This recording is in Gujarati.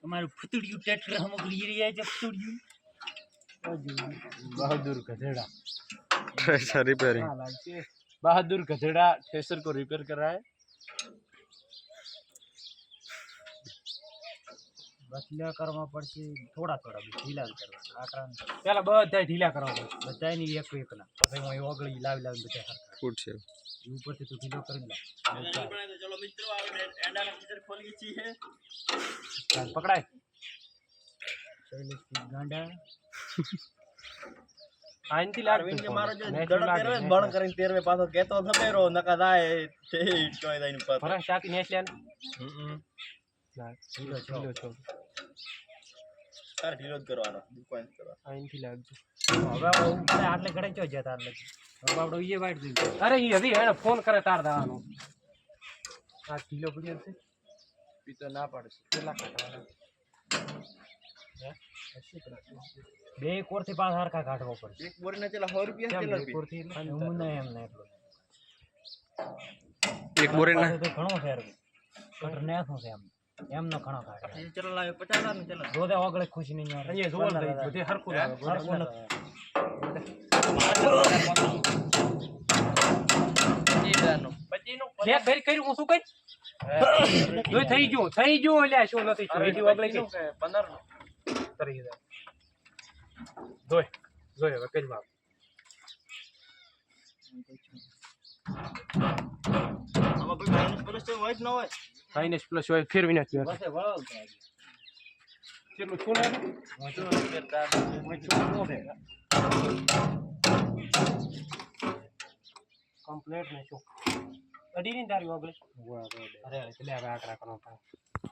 તમારું ફૂતડિયું ટ્રેક્ટર હમ લઈ રહ્યા છે ફૂતડિયું बहादुर गधेड़ा थ्रेशर रिपेयरिंग बहादुर गधेड़ा थ्रेशर को रिपेयर कर रहा है બદલા કરવા પડશે થોડા થોડા ઢીલા કરવા આકરા પેલા બધા ઢીલા કરવા પડશે બધાની એક એકના પછી હું ઓગળી લાવી બધા હરખા फूट से ઉપરથી તો ઢીલો કરી લે ચલો મિત્રો આપણે એંડાના ફીચર ખોલી છીએ પકડાય શૈલેષથી ગાંડા આઈનથી લાગ અરવિંદ કે મારો જો દડો તેરવે બણ કરીને તેરવે પાછો કેતો થમેરો નકા જાય તે ચોય દાઈન પર ફરક શાકી નેસ લેન ઢીલો છો તાર ઢીલો જ કરવાનો દુકાન કરવા આઈનથી લાગજો હવે ઉપર આટલે ઘડે ચો જતા આટલે હવે આપણે ઈએ વાઈટ દઈ અરે ઈ હજી એને ફોન કરે તાર દાવાનો આ ઢીલો પડ્યો છે ઈ તો ના પાડે છે કેટલા કાઢવાના બે કોરથી પાછ હરખા કાઢવો પડશે એક બોરીના ચલા 100 રૂપિયા ચલા બે કોરથી હું ના એમ ના એટલો एक बोरे ना તો ઘણો ફેર કટર ને શું છે એમ નો ઘણો કાઢે ચલા લાવે 50 ને ચલા રોદે ઓગળે ખુશી નહીં આવે અહીંયા જોવા દઈ બધે હરખું લાગે હરખું લે ભેર કર્યું હું શું કઈ જોઈ થઈ ગયું એટલે શું નથી થયું એથી ઓગળી ગઈ 15 નો તરી જાય જોઈ હવે કરી બાપ આમાં કોઈ માઈનસ પ્લસ છે હોય જ ન હોય માઇનસ પ્લસ હોય ફેરવી નાખ્યું બસે વળાવતો કેટલું છું ને કમ્પ્લીટ ને શું અડી ની તારી ઓગળી અરે એટલે હવે આકરા કરવો પડે